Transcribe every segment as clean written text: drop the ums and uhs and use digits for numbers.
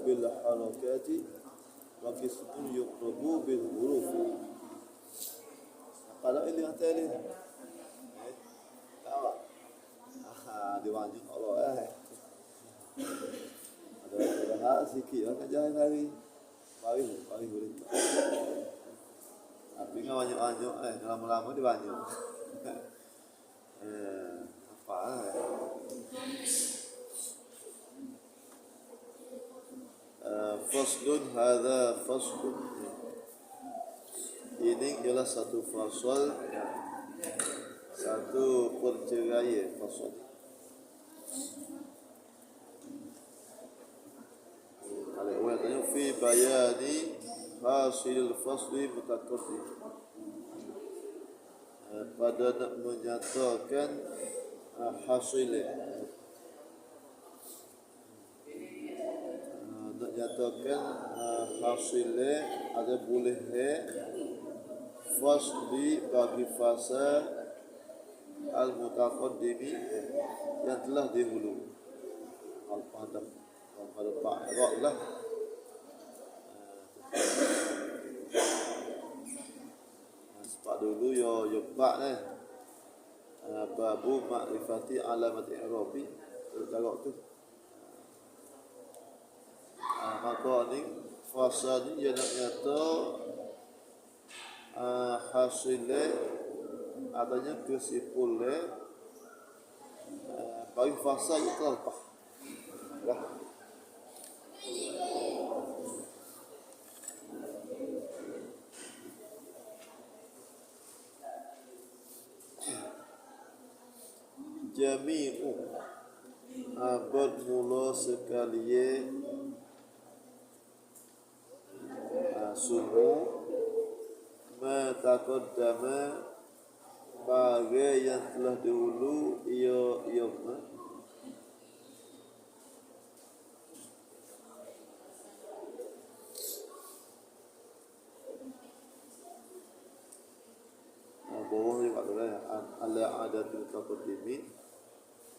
bil harakati wa qismun yuqrabu bil huruf. Kalau ini yang tadi tahu diwanjung Allah ada sikit kan jangan hari boleh tapi nggak wanjung lama-lama diwanjung apa faslun hadza faslun. Ini ialah satu fasal, satu perceraian fasal. Al-awwal tanya fi bayani hasil fasli mutaqaddim. Pada nak menyatakan hasilnya, nak nyatakan hasilnya ada boleh fasli bagi fasa al-mutaqaddimi yang telah dahulu. Al-Qadam pada Pak lah. Sebab dulu yo Pak babu makrifati alamat i'rabi tergarok tu. Maka ni fasa ni dia nak nyata hasilnya adanya kesimpulan bagi fasa yang telah lepas. Jami'u bermula sekalian sumu mataqaddama bagai yang telah dahulu ia bawah ni maknanya ala adatul taqaddimin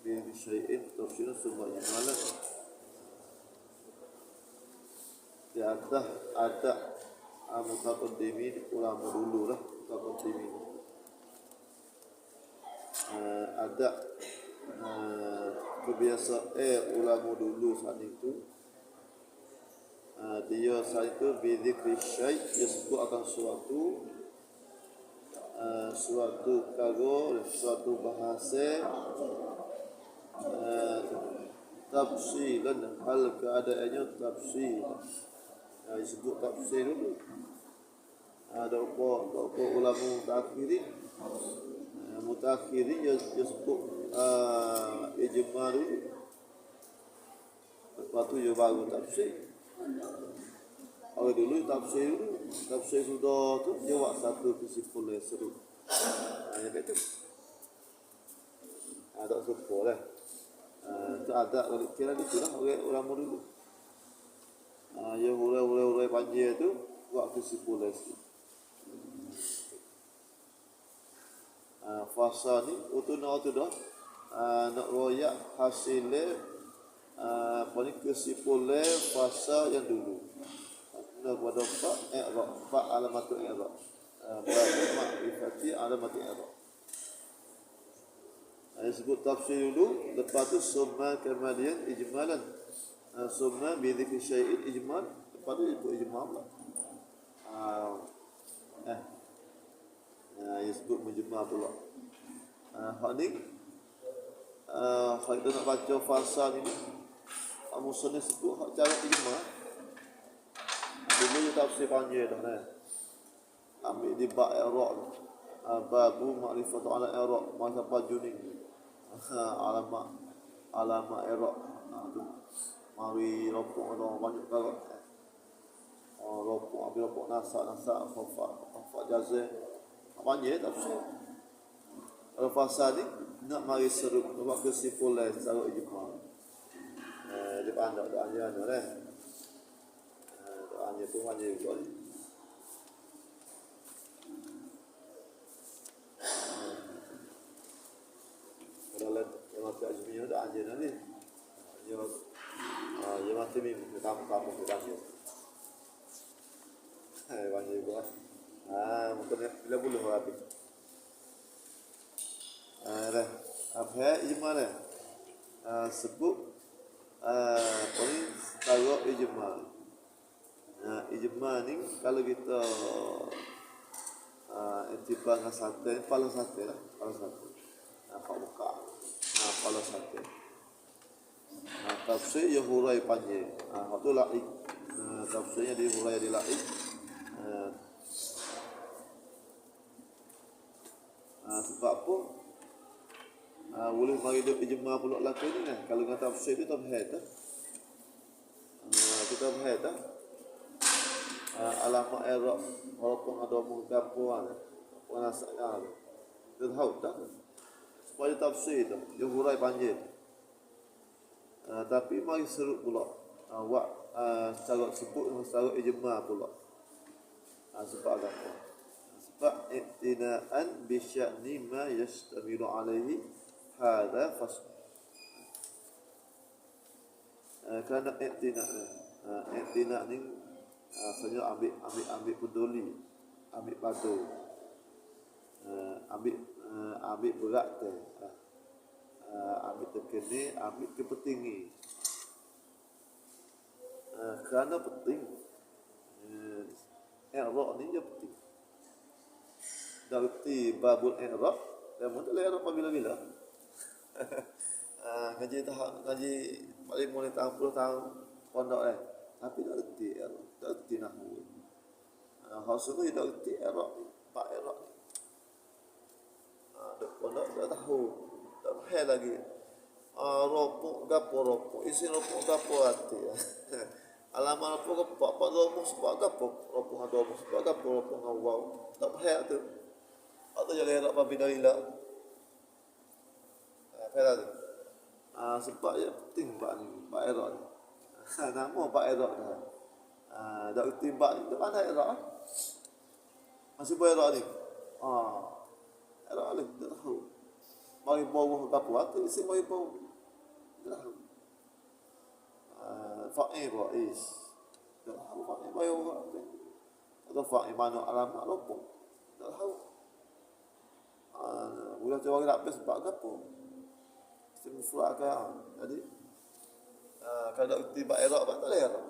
bi syai'in tafsir semuanya malah di atas ada mutaqaddimin ulama dulu lah mutaqaddimin ada kebiasaan ulama dulu saat itu dia saat itu bidzikri syai' dia sebut akan suatu kagol, suatu bahasa tafsilan hal keadaannya tafsil. Disebut tafsir dulu. Ada apa ulama mutakhirin dia sebut ijma dulu. Lepas tu dia baru tafsir. Orang dulu tafsir sudah tu dia buat satu kesimpulan seru. Yang itu. Ada serupa lah. Tu ada kira itulah orang ulama dulu. Yang ulai panjang tu buat kesimpulan sikit. Fasa ni utuna tu dah nak royak hasilnya kesimpulan fasa yang dulu. Kepada Pak alamatul i'rab. Babu makrifati alamatul i'rab. Disebut tafsir dulu, lepas tu summa kemudian ijmalan. Summa bidzikri syai'in ijmal, lepas tu disebut ijmal pula. Disebut mujmal pula. Hak ni kita nak baca fasa ni musannif sebut hak cara ijmal. Dulu dia tafsir panjang dah ambil di bab i'rab babu ma'rifatu ala i'rab masa pajuning alamat i'rab tu mari rokok ada banyak kalau rokok nasak fa jazah panjang tafsir. Kalau fasa ni nak mari seru buat kesimpulan secara ijmal. Dia pandai doanya hanya tu hanya itu aja. Kalau yang mati ajminya dah hanya nanti, yang mati mimpi kamu gitu lah. Mungkin bila buluh habis. Dah. Apa ijma dah? Sebut paling taruh ijma. Ijma ni kalau kita intiba dengan satu, pala satu lah, pala satu. Nampak buka. Pala satu. Tafsir yang hurai panjang. Itu laik. Tafsirnya di hurai di laik. Sebab apa? Boleh mari duk ijma pula laku ni kan. Kalau dengan tafsir itu tabhid dah. Kita tabhid dah. Alamat Arab walaupun ada menggapuan apa nasaknya. Dia tahu dah. Supaya tafsir tu, dia hurai panjang. Tapi mari serut pula. Secara sebut secara ijma pula. Sebab apa? Sebab iktinaan bi sya'ni ma yastamilu alaihi hadha fasl. Kerana iktina ni sebenarnya ambil peduli, ambil padu, ambil berat tu, ambil tekeni, ambil kepentingi. Kerana penting, i'rab ni dia penting. Dari babul i'rab, dan mula i'rab bila-bila. Ngaji paling mulai tahun 10 tahun pondok tapi tak reti i'rab, tak reti nahwu. Hasilnya tak reti i'rab, pak i'rab. Dok pondok tak tahu, tak faham lagi. Ropok gapo ropok, isi ropok gapo hati. Alamat ropok gapo, pak ropok sebab gapo, ropok ada ropok sebab gapo, ropok ngawau. Tak faham tu. Atau jadi i'rab babila. Faham tu. Sebab dia penting pak ni, pak i'rab ni. Nama pak i'rab dah. Dak reti pak ni tu mana i'rab? Masih boleh i'rab ni. I'rab ni tak tahu. Mari bawa gapo hati, isi mari bawa. Tak tahu. Fa'il ra'is. Tak tahu fa'il bayu atau fa'il mana alamat ropok. Tak tahu. Boleh tu orang nak bes sebab gapo. Mufrad kan. Jadi kalau tiba i'rab tak boleh i'rab.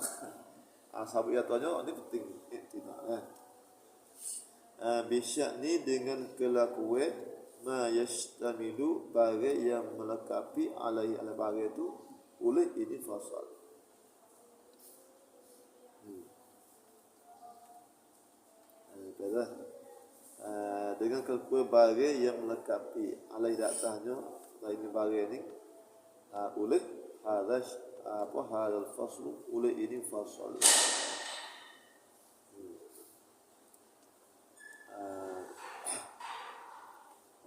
Sahabat yang tanya ni penting iktinah bisya'ni dengan kelakuan ma yastamilu barang yang melengkapi alai ala barang itu oleh ini fasal. Dengan kelakuan barang yang melengkapi alai datanya ini barang ini oleh hadal faslu oleh ini fasal.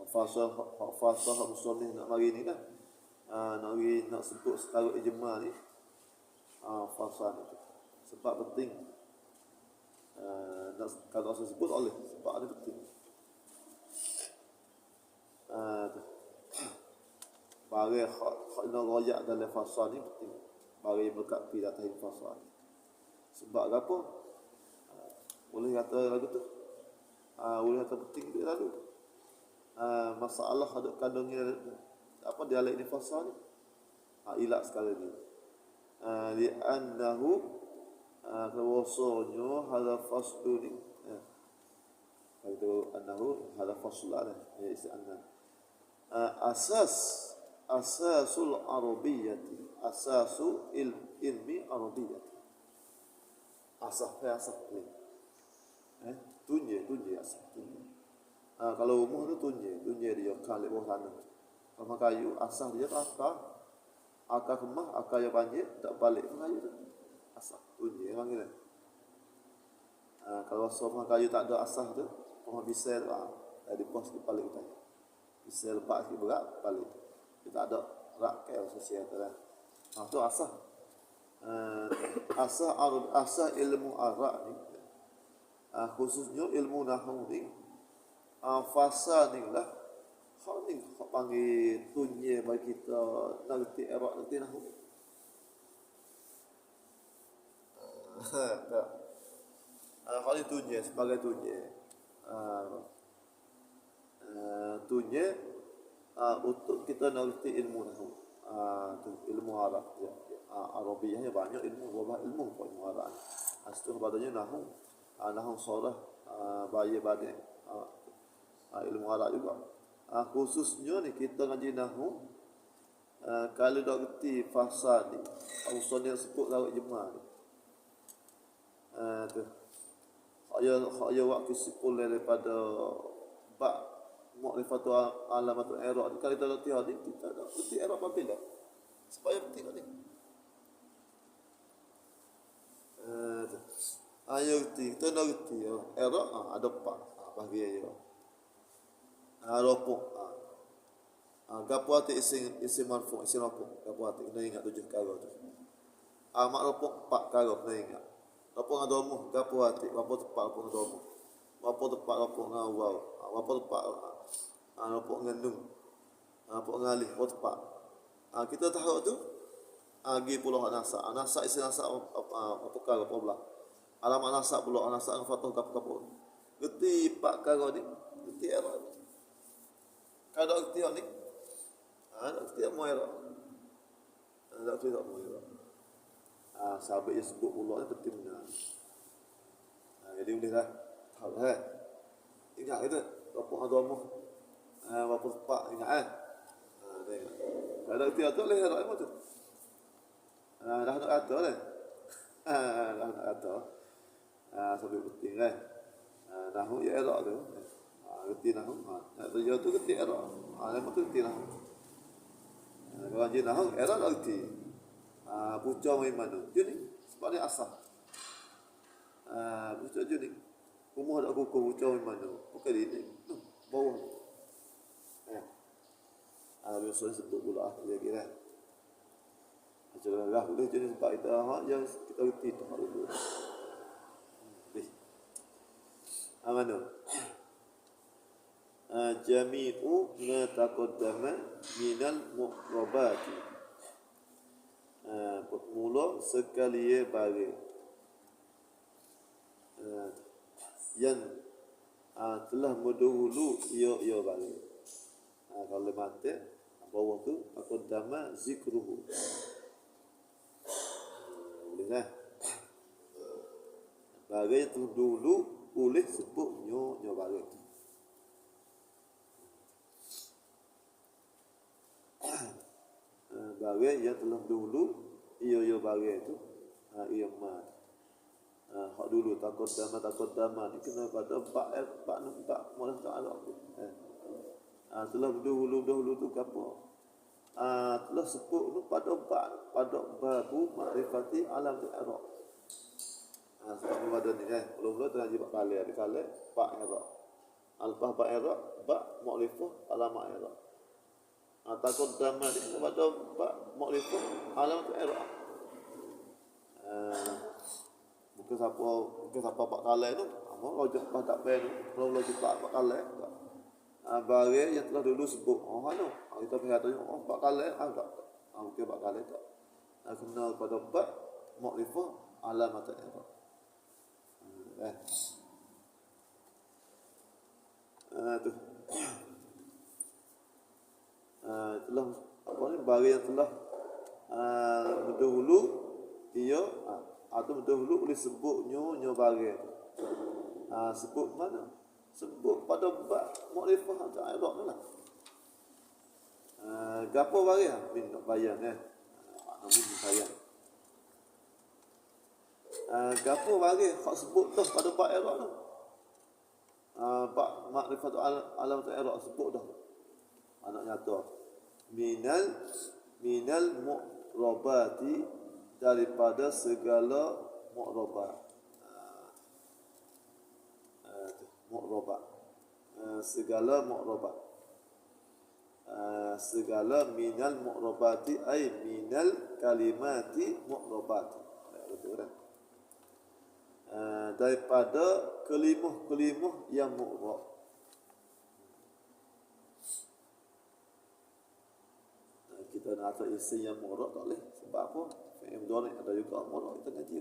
Fasal musolih nak mari ni kan, nak sebut secara ijma ni, fasal itu sebab penting. Kalau saya sebut oleh sebab ada penting. Bagi khadna raya dalam fasal ni penting. Bagi berkat pi datang fasal. Sebab apa? Boleh kata lagu tu. Boleh kata penting dia lalu. Masalah ada kandungnya apa dialek ni fasal ni? Ilat sekali ni. Li'annahu kawasonyo hadha faslu ni. Itu annahu hadha faslu lah. Ya isi anna. Asasul arabiyyati, asasu ilmi arabiyyati. Asas ni. Tunje asas tunje. Kalau umuh tu tunje dia kali bawah sana. Kalau kayu asas dia akar kemah, akar yang panjang tak balik pun kayu tu. Asas tunje panggil. Kalau semua kayu tak ada asas tu, pohon bisel dari pos di balik kita. Bisel lepas sikit berat balik. Kita ada rakel sosial tu lah. Tu asas. Asas ilmu Arab ni, khususnya ilmu nahwu ni, fasa ni lah hak ni hak panggil tunye bagi kita nak reti i'rab reti nahwu. Hak ni tunye sebagai tunye. Tunye untuk kita mengerti ilmu nahwu. Ilmu Arab ya. Arabiahnya banyak ilmu, berapa ilmu pun ilmu Arab. Setelah padanya nahwu, nahwu sorah, bayi badai, ilmu Arab juga. Khususnya ni kita ngaji nahwu, kalau dah kerti fasa ni, usul yang sebut lawak jemaah ni. Tu. Hanya waktu sipul daripada bak mu'rifatu alamatul i'rab. Kalau kita kerti hadis, kita dah kerti i'rab apabila. Supaya penting ni. Ayo kerti, kita dah kerti i'rab ada empat bagi ayo. Rupuk. Gapo hati isim marfu, isim rupuk. Gapo hati kena ingat 7 perkara tu. Mak rupuk 4 perkara kena ingat. Rupuk dengan domuh, gapo hati, gapo tepat rupuk dengan domuh. Gapo tepat rupuk dengan waw. Gapo tepat rupuk dengan nun. Rupuk dengan alif, gapo tepat. Kita tahu tu agi puluh nasa. Nasa isim nasa apa perkara apa belah. Alamat nasa puluh nasa dengan fathah gapo. Geti 4 perkara ni, geti i'rab. Kalau geti ni nak setiap muara. Tak setiap muara. Sahabat yang sebut pula ni penting benar. Jadi bolehlah. Tahu kan? Ingat kita. Berapa agama. Berapa tepat. Ingat kan? Tengok. Kalau geti tu boleh herak apa tu? Dah nak kata lah. Dah nak kata. Sampai penting kan? Nahu ya herak tu. Geti nahu. Nak tujuh tu geti herak. Lepas tu geti nahu. Kalau dia nahang era lagi. Pucuk mai mana? Jadi sebab ni asal. Pucuk jadi. Rumah dak kuku pucuk mai mana? Bukan ini. Bawah. Biasa sebut pula dia kira. Ajaran lah boleh jadi sebab kita yang kita reti tu dulu. Mana? Jami'u ma taqaddama minal muqrabati. Mula sekali bagi yang telah mendahulu ia bagi. Kalau mati bawah tu taqaddama zikruhu. Boleh bagi tu dulu boleh sebut nyo bagi. Bagai yang telah dulu ia bagai itu ia ma hak dulu takut dama ni kena pada pak mola taala telah dahulu tu apa telah sebut tu pada babu makrifati alam i'rab sebab pada ni belum tu haji pak kali pak i'rab alfah pak i'rab ba makrifah alam i'rab takut dama ni pada makrifah alam i'rab bukan siapa pak kalai tu mau lojak pada pen kalau lojak pak kalai bagi yang telah dulu sebut tu kita mengatakan pak kalai tak mungkin pak kalai tak kena pada pak makrifah alam i'rab tu telah apa ni bagi yang telah mendahulu ia atau mendahulu boleh sebut nyo bagi sebut mana sebut pada bab makrifah atau i'rab tu lah gapo bagi min nak bayang namun bayang gapo bagi hak sebut tu pada bab i'rab tu bab makrifah alam i'rab sebut dah anak nyata minal mu'rabati daripada segala mu'rabat segala mu'rabat segala minal mu'rabati ay minal kalimati mu'rabati betul kan daripada kelimah yang mu'rab. Kita nak atas isi yang mu'rab tak boleh. Sebab apa? Fi'il mudhari' ada juga mu'rab kita ngaji.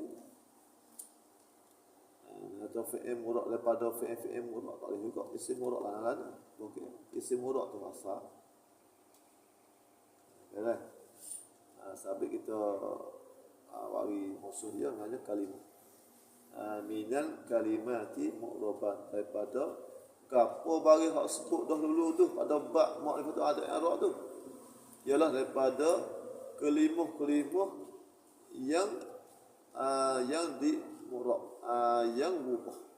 Atau atau fi'il murad daripada fi'il murad tak boleh juga. Isim murad lana-lana. Okey. Isim murad tu asal. Okey. Sabit kita bagi musuh dia namanya kalimah. Minal kalimati mu'rabat, daripada gapo bagi hak sebut dah dulu tu pada bab ma'rifatul ada i'rab tu, ialah daripada kelimah-kelimah yang di murab, yang mubah.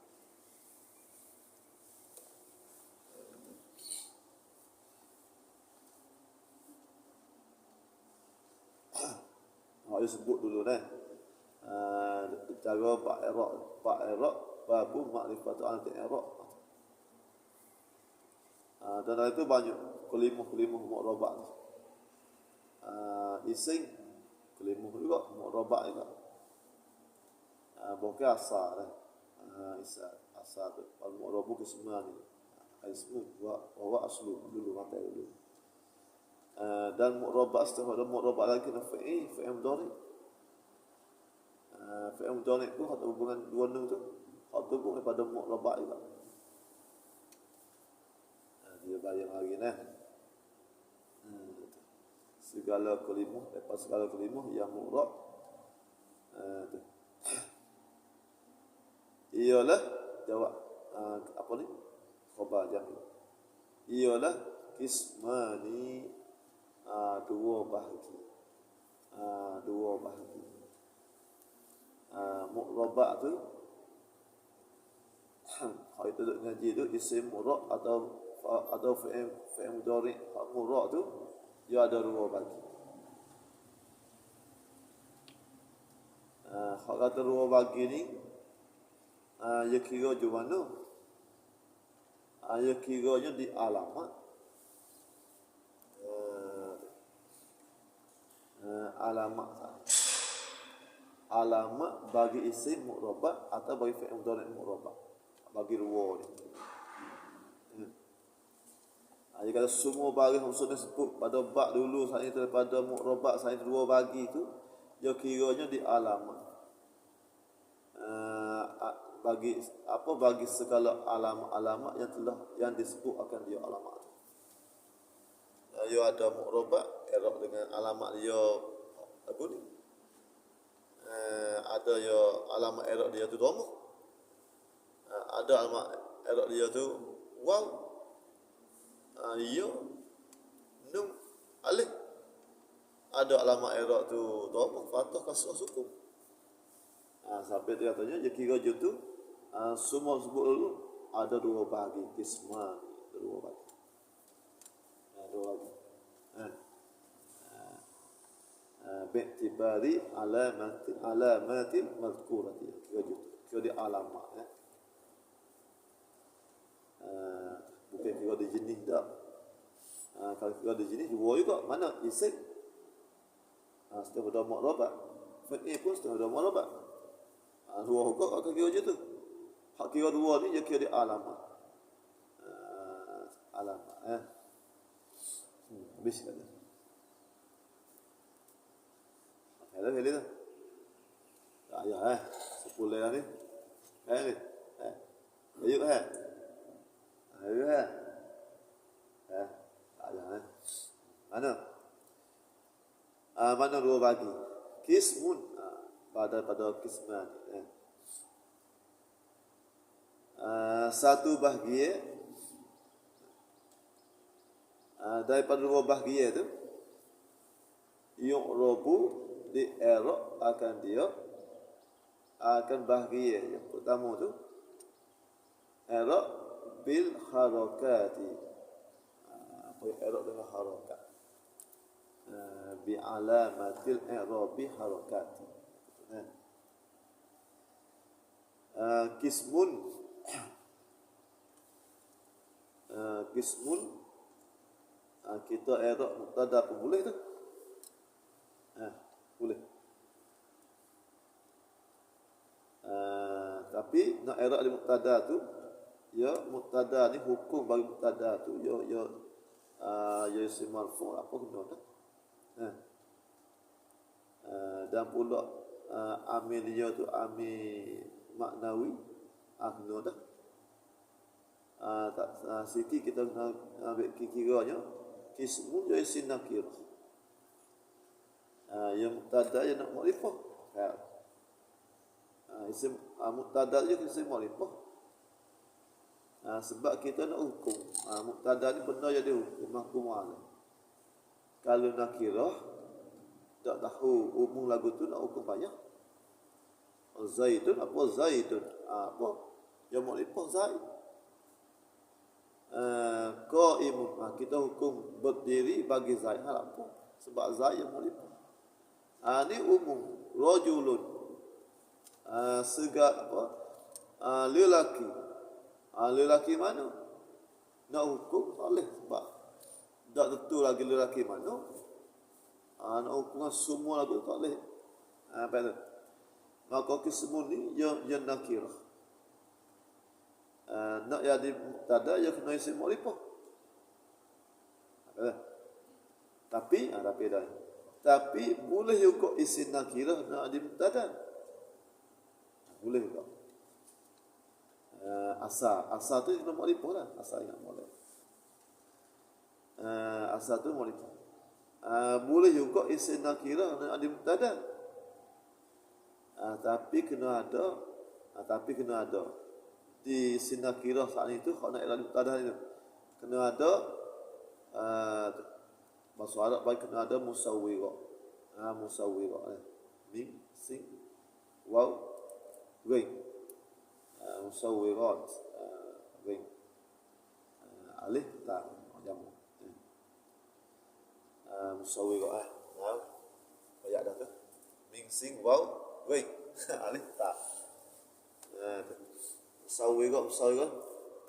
Dia sebut dulu dah. Cara bab i'rab babu ma'rifatul ada i'rab. Dan itu banyak kelimah-kelimah mu'rabat. Isim kelimah juga mu'rabat juga. Bukan asal dah. Asal tu. Al-mu'rabu kismani. Ismu wa aslu dulu mata dulu. Dan mu'rabat setelah ada mu'rabat lagi fi'il mudhari. Fi'il mudhari tu ada hubungan dua nun tu. Hak tu pun daripada mu'rabat juga. Dia bayang lagi nah. Segala kelimah, lepas segala kelimah yang mu'rab ialah jawab apa ni? Khabar jami. Ialah kismani, dua bahagi. Dua bahagi. Mu'rabat tu hak itu duk ngaji tu isim mu'rab atau fi'il mudhari. Hak mu'rab tu dia ada dua bagi. Hak kata dua bagi ni ia kira je mana? Ia kiranya di alamat. Alamat alamat bagi isim mu'rabat atau bagi fi'il mudhari mu'rabat. Bagi dua ni. Dia kata semua bagi maksudnya sebut pada bab dulu saya daripada mu'rabat saya dua bagi tu dia kiranya di alamat. Bagi apa bagi segala alamat-alamat yang disebut akan dia alamat tu. Dia ada mu'rabat i'rab dengan alamat dia apa ni? Ada ya alamat i'rab dia tu dhamma. Ada alamat i'rab dia tu waw. Ya nun alif. Ada alamat i'rab tu dhamma, fathah, kasrah, sukun. Sampai dia katanya dia kira je tu semua sebut dulu ada dua bagi kisman, dua bagi. Dua bagi. Bi'tibari alamatil mazkurati. Kira dia alamat bukan kira dia jenis dah. Kalau kira dia jenis dua juga. Mana isim setelah dah mu'rabat, fi'il pun setelah dah mu'rabat. Dua hukum akan kira je tu. Hak kira dua ni dia kira dia alamat. Alamat habis kata. Ada hele dah. Ya 10 dah ni. Ni. Ayuh Ayuh ada mana? Mana dua bagi? Kismun pada kisman. Satu bahagia daripada dua bahagia tu yu'rabu di i'rab akan dia akan bahagia yang pertama tu i'rab bil harakati. Apa i'rab dengan harakat? Bi alamatil i'rabi harakati. Kismun kita i'rab mubtada pun boleh tu. Boleh. Tapi nak i'rab di mubtada tu, ya mubtada ni hukum bagi mubtada tu ya isim marfu apa kena dah. Dan pula amil dia tu amil maknawi Kena dah. Tak sikit kita kena ambil kiranya kismun ya isim nakirah. Yang mubtada yang nak makrifah. Isim mubtada je isim makrifah. Sebab kita nak hukum. Mubtada ni benda jadi hukum mahkum alaih. Kalau nakirah tak tahu umum lagu tu nak hukum payah. Zaidun apa Zaidun? Apa? Yang makrifah Zaid. Qaimun, kita hukum berdiri bagi Zaid. Hal apa? Sebab Zaid yang makrifah. Ni umum. Rajulun. Lelaki. Lelaki mana? Nak hukum tak boleh sebab tak tentu lagi lelaki mana. Nak hukum semua lagu tak boleh. Apa itu? Maka kismun ni yang nakirah. Nak jadi mubtada ya kena isim makrifah. Tapi dah. Tapi boleh juga isim nakirah nak jadi mubtada. Boleh juga. Asal tu kena makrifah lah. Asal yang boleh. Asal tu makrifah. Boleh juga isim nakirah nak jadi mubtada. Tapi kena ada di sinakirah saat itu kalau nak jadi mubtada itu kena ada bahasa Arab baik kena ada musawwirah. Musawwirah mim sin waw ghain. Musawwirat ghain alif ta jamu. Musawwirah banyak dah tu mim sin waw ghain alif ta. Musawwirah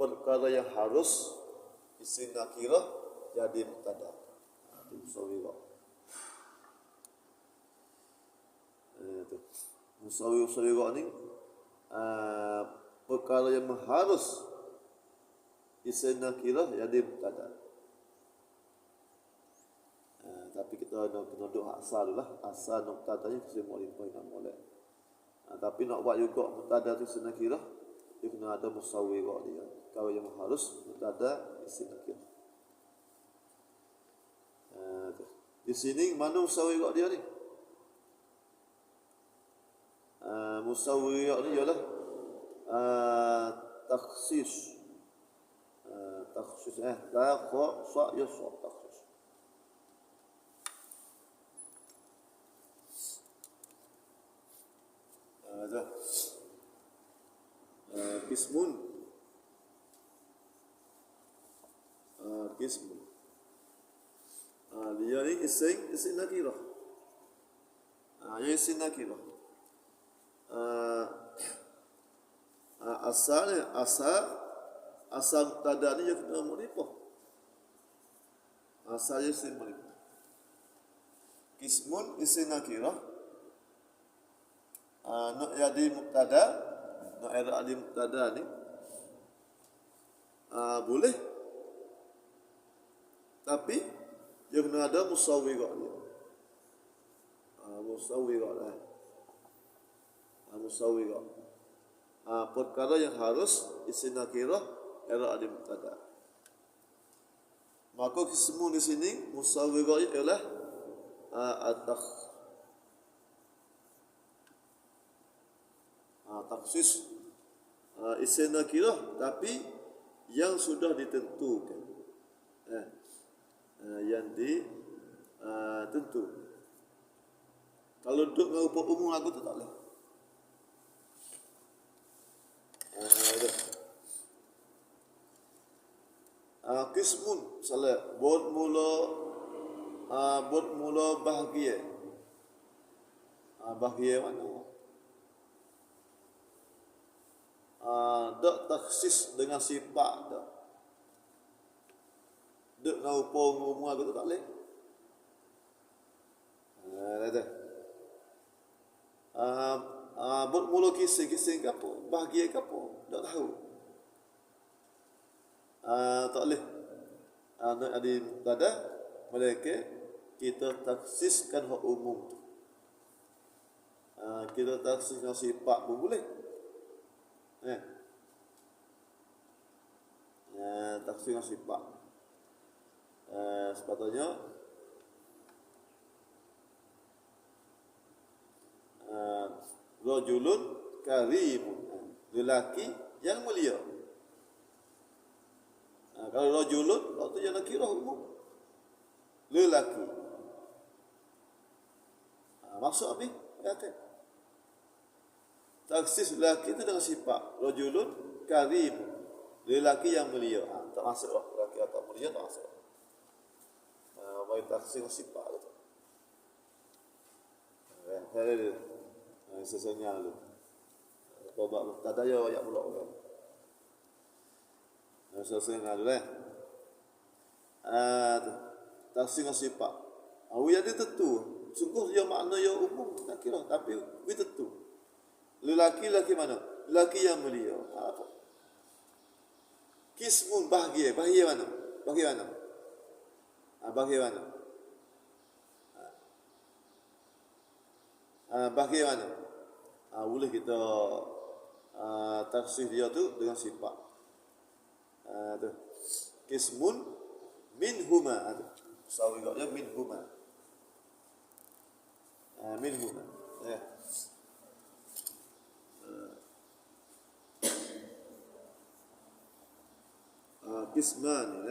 perkara yang harus isim nakirah jadi mubtada. Itu musawwirah. Musawwirah ni perkara yang harus isim nakirah jadi mubtada. Tapi kita nak kena duk asal dulu lah. Asal mubtadanya isim makrifah nak molek. Tapi nak buat juga mubtada tu isim nakirah, dia kena ada musawwirah dia. Kalau yang harus mubtada isim nakirah. Di sini mana musawwirah dia ni? Musawwirah ni ialah takhsis. Takhsis ta kha sa ya sa takhsis. Kismun. Dia ni isim nakirah. Yang isim nakirah. Asal mubtada ni dia kena makrifah. Asal isim makrifah. Kismun isim nakirah. Nak jadi mubtada, nak jadi mubtada ni boleh. Tapi dia kena ada musawwirah dia. Musawwirah. Perkara yang harus isim nakirah era ada mubtada. Maka kismun di sini musawwirah ialah takhsis isim nakirah tapi yang sudah ditentukan. Yang ditentu. Kalau duduk dengan rupa umum lagu tu tak boleh. Kismun salah buat mula bahagia. Bahagia mana? Tak takhsis dengan sifat dah. Duk dengan rupa umum lagu tu tak boleh. Buat mula kisah ke apa? Bahagia ke apa? Tak tahu. Tak boleh. Nak ada mubtada mereka kita taksiskan hak umum. Kita taksiskan sifat pun boleh. taksir dengan sifat. Sepatutnya rajulun karimun, lelaki yang mulia. Kalau rajulun, waktu yang nakirah umum, lelaki. Maksud apa? Kata taksis lelaki itu dengan sifat rajulun karim, lelaki yang mulia. Tak masuk lah, lelaki atau mulia tak masuk. Bagi taksis sifat itu. Sesungguhnya tu. Kau tak ada yang pula kan. Sesungguhnya tu lah. Taksis sifat. Awak jadi tentu. Sungguh dia makna yang umum tak kira, tapi we tentu. Lelaki mana? Lelaki yang mulia. Apa? Kismun bahagia mana? Bahagia mana? Bahagia mana? Bahagia mana? Boleh kita tafsir dia tu dengan sifat. Tu. Kismun minhuma. Sawi dia minhuma. Minhuma. Ya. Kisman,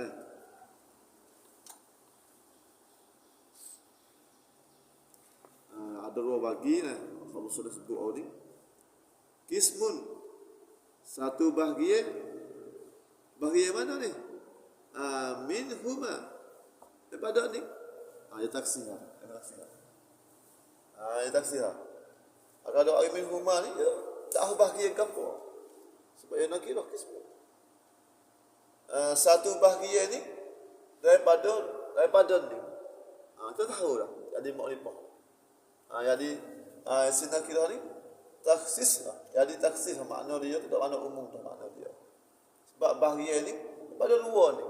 ada dua bagi kalau sudah sebut ni. Kismun, satu bahagian mana ni? Minhuma, daripada ni. Ya taksir. Ya taksir. Kalau ada orang minhuma ni, tak bahagian ke apa? Sebab yang nak kira kismun. Satu bahagian ni daripada ni. Kita tahu dah. Jadi makrifah. Jadi sinar kira ni taksis lah. Jadi taksis makna dia tu tak makna umum tu makna dia. Sebab bahagian ni daripada luar ni.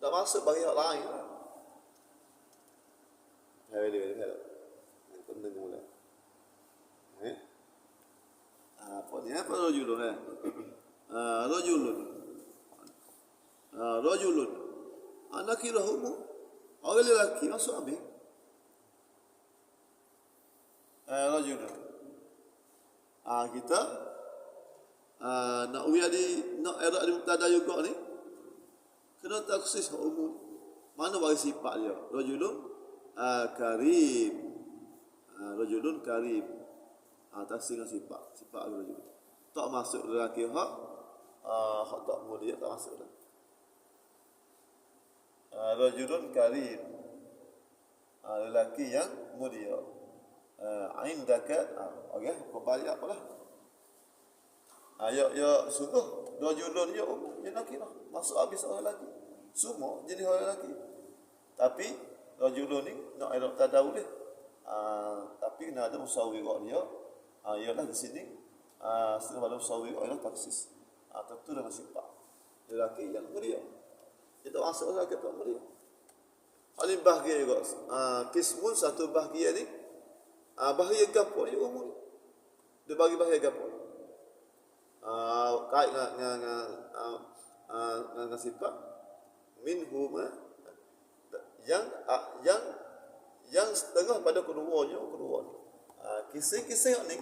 Tak masuk bahagian lain. Hello. Penting mula. Apa ni? Apa rajulun? Rajulun. Anak kira umum. Orang lelaki masuk ambil. Rajulun. Kita nak nak erat di mubtada juga ni. Kena taksis umum. Mana bagi sifat dia? Rajulun karim. Rajulun karim. Taksis dengan sifat rajulun. Tak masuk lelaki hak tak mulia tak masuk dah. Rajulun karim, lelaki yang mulia. Indaka, okey, kembali apalah. Ya sungguh rajulun ya umum, ya nakirah. Masuk habis orang lelaki. Semua jenis orang lelaki. Tapi rajulun ni nak elok tak tahu dia. Tapi kena ada musawwirah dia. Ialah di sini setelah musawwirah ialah taksis. Tentu dengan sifat lelaki yang mulia. Kita masuk lah kita mulia. Alim bahagia juga. Kismun satu bahagia ni. Bahagia gapo ni umum. Dia bagi bahagia gapo. Kait dengan sifat minhuma yang setengah pada keduanya. Kisah ni.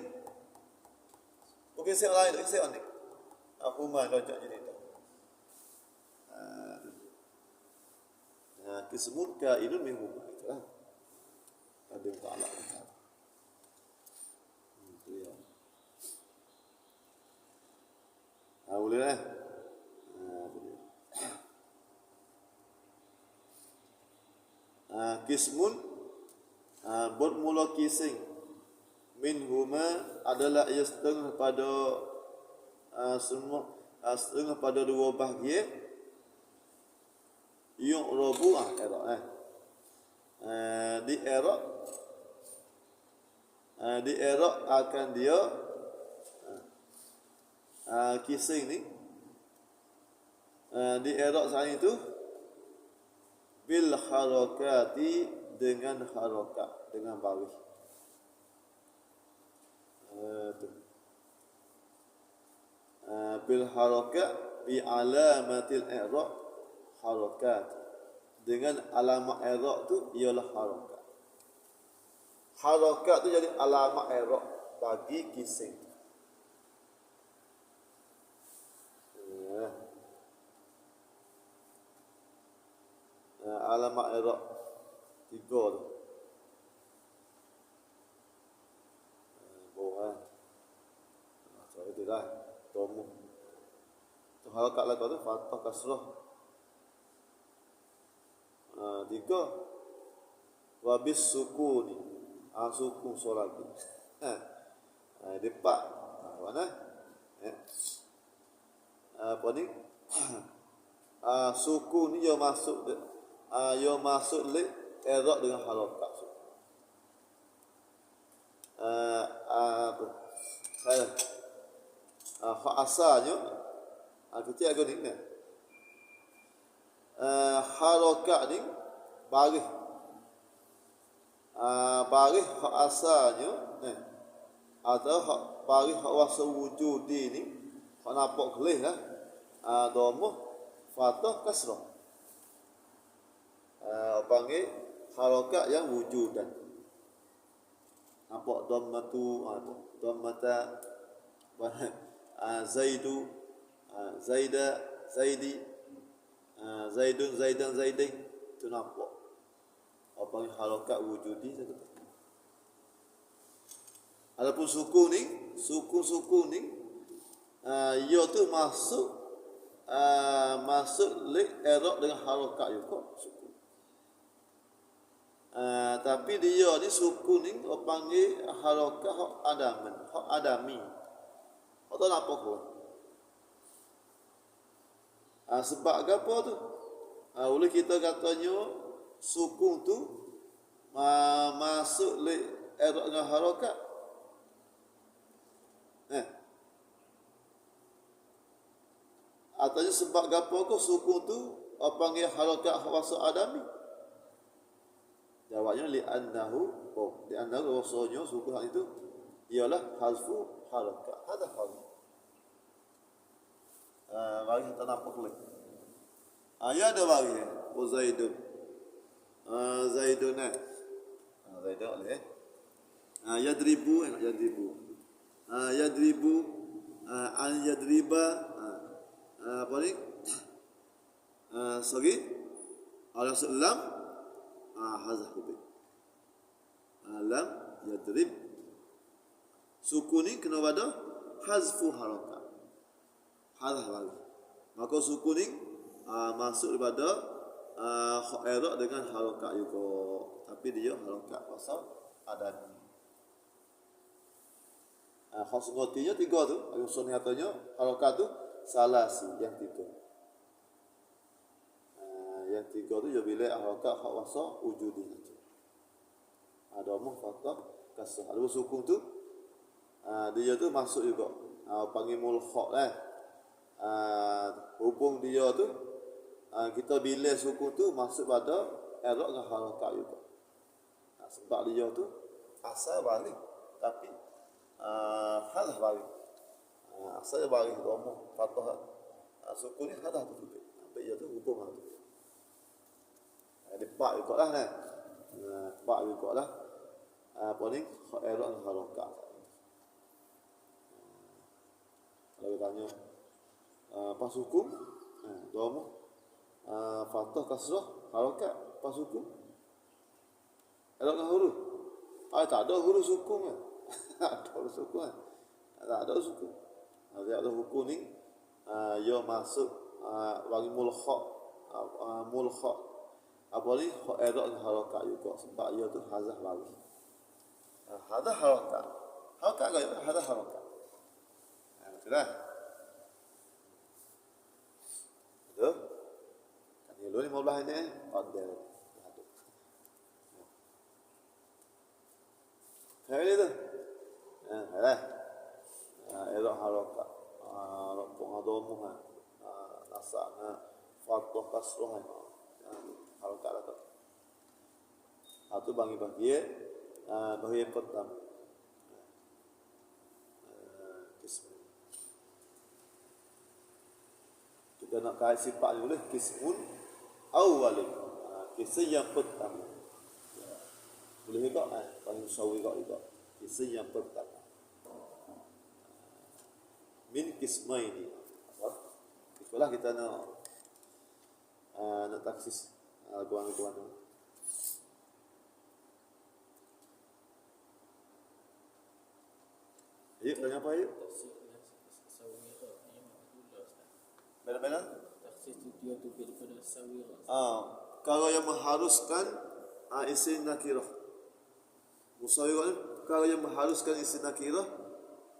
Bukan kisah lain, kisah ni. Huma rojak jadi tu. Kismun kainun minhum. Itulah. Ada ta'ala. Itu ya. Boleh lah. Kismun bermula kising. Minhuma adalah ia setengah pada semua setengah pada dua bahagian. Yu'rabu di Iraq akan dia kisah ni di Iraq sana itu bil harakati dengan harakat dengan baris bil harakat bi alamatil i'rab harakat. Dengan alamat i'rab tu ialah harakat. Harakat tu jadi alamat i'rab bagi kisah. Alamat i'rab 3 tu. Itu dah tomu. Tu harakat lah tu fathah kasrah. 3 wa bis sukuni. Sukun solat. Depak. Mana? Apa ni? Sukun ni dia masuk le i'rab dengan harakat. Saya hak asalnya kita agak ni harakat ni baris hak asalnya atau hak baris hak wasa wujudi ni hak nampak kelih lah dhamma fathah kasrah panggil harakat yang wujudan. Nampak dhammata zaidu zaida zaidi zaidun zaidan zaidin tu nampak apa ni harakat wujudi satu. Adapun sukun ni ia tu masuk li i'rab dengan harakat juga sukun. Tapi dia ni sukun ni orang panggil harakat hak adami. Atau apa pun. Sebab apa tu? Oleh kita katanya sukun tu masuk li i'rab dengan harakat. Atau sebab apa kau sukun tu panggil harakat hawasa adami? Jawabnya li'annahu rasanya sukun itu ialah hazfu harakat. Ada hal. Bagi kita nampak lagi. Ya ada bagi. Zaidun. Zaidun. Zaidun leh. Yadribu. Yadribu. An yadriba. Apa ni? Sagi. Ala salam. Hazah hubbi. Lam yadrib. Sukun ni kena pada hazfu harakat. Hazah lagi. Maka sukun ni masuk daripada i'rab dengan harakat juga. Tapi dia harakat pasal adami. Khas ngotinya 3 tu. Ayusun katanya harakat tu salasi yang 3. Yang 3 tu dia bila harakat hak wasa wujudi saja. Ada fathah kasrah. Ada sukun tu dia tu masuk juga. Panggil mulhaq lah. Hubung dia tu kita bila sukun tu masuk pada i'rab dengan harakat juga. Sebab dia tu asal balik tapi hadah balik. Asal balik dhamma fathah sukun ni hadah tu juga. Sampai dia tu hubung tu. Ada pak juga lah kan. Pak juga lah. Apa ni i'rab dengan harakat. Kalau tanya pas hukum dhamma fathah kasrah harakat pas hukum i'rab dengan huruf tak ada huruf sukun kan. Tak ada huruf sukun kan. Tak ada sukun. Dia ada hukum ni ia masuk bagi mulhaq apa ni i'rab dengan harakat juga sebab ia tu hazah lagi. Hazah harakat gaya hazah harakat. Betul lah. Betul? Kan dia ni 15 ini ada. Hari tu. Lah. I'rab harakat. Rabbung adomu nasana fathah kasrah. Harakat lah tu. Itu bagi-bagi bahagian pertama. Bismillah. kita nak kait sifat ni boleh kismun awwalun. Kisah yang pertama. Boleh juga kalau musawi juga. Kisah yang pertama. Min kismaini. Itulah kita nak taksis guan-guan. Ayuk, tanya apa ayuk? Bagaimana? Taksis itu dia tu daripada sawir. Kalau yang mengharuskan isim nakirah. Musawi kalau yang mengharuskan isim nakirah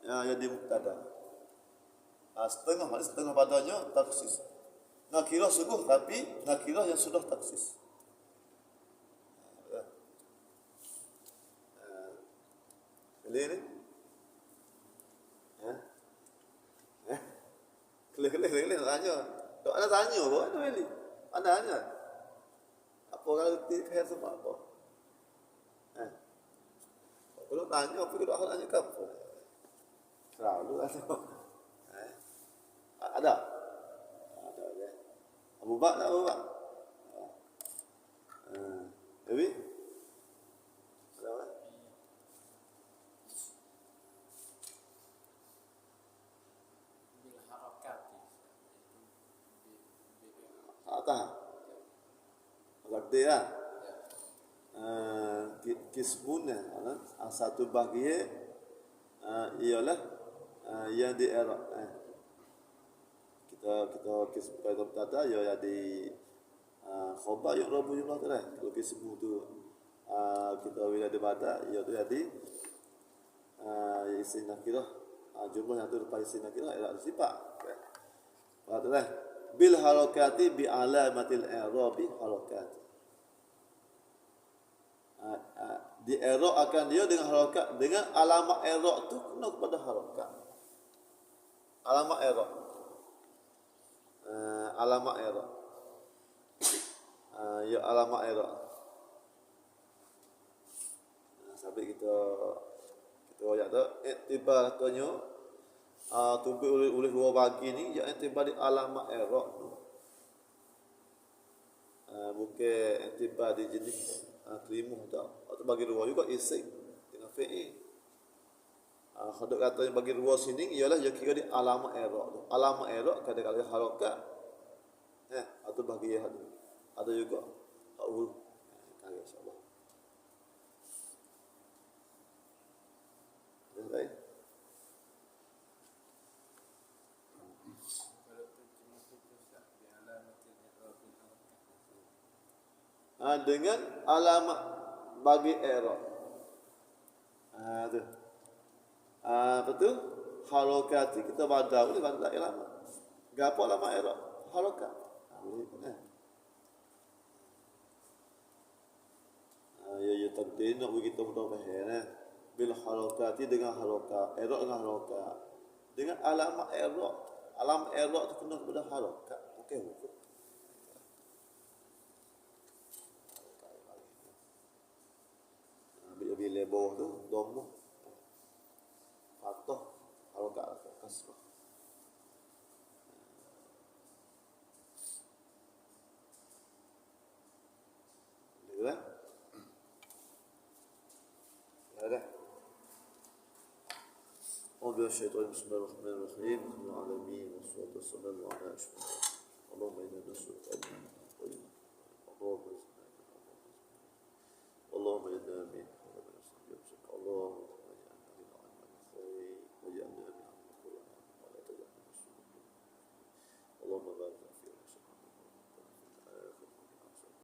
jadi mubtada. Setengah maknanya setengah padanya taksis. Nakirah sungguh tapi nakirah yang sudah taksis. Boleh ni? Kelih tanya. Tak ada tanya pun tu Eli. Ada tanya. Apa kalau tipe semua apa? Kalau tanya apa kita akan tanya apa? Selalu ada. Ada. Ada ya. Abu Bak tak Abu Bak? Tapi tak. Berarti ya. Kismun satu bahagian ialah yang di era kita kismu kata berkata ya di khabar yang rabu jumlah tu kan. Kalau kismu tu kita bila debat ya tu jadi isim nakirah jumlah yang tu lepas isim nakirah era sifat. Berarti lah bil harakati bi alamatil i'rabi harakati. Di i'rab akan dia dengan harakat, dengan alamat i'rab tu kena kepada harakat. Alamat i'rab. Alamat i'rab. Ya alamat i'rab. Sampai kita ayat tu iktibar katanya tubuh oleh dua bagi ni ya iktibar di alamat i'rab tu. Bukan iktibar di jenis kelimuh tak. Atau bagi dua juga isim dengan fi'il. Kalau katanya bagi dua sini ialah yang kira di alamat i'rab tu. Alamat i'rab kadang-kadang harakat. Atau bagi ada juga huruf. Kali insya-Allah. Baik. Dengan alamat bagi i'rab. Tu. Apa tu? Harakati kita baca boleh baca alamat. Gapo alamat i'rab? Harakat. Ya tadi nak kita mudah faham bil harakati dengan harakat, i'rab dengan harakat. Dengan alamat i'rab. Alamat i'rab tu kena kepada harakat. Okey. Bila bawah tu dhammah fathah harakat kasrah. Boleh? Ada. Bismillahirrahmanirrahim. Bismillahirrahmanirrahim. Wassalatu wassalamu ala asyrafil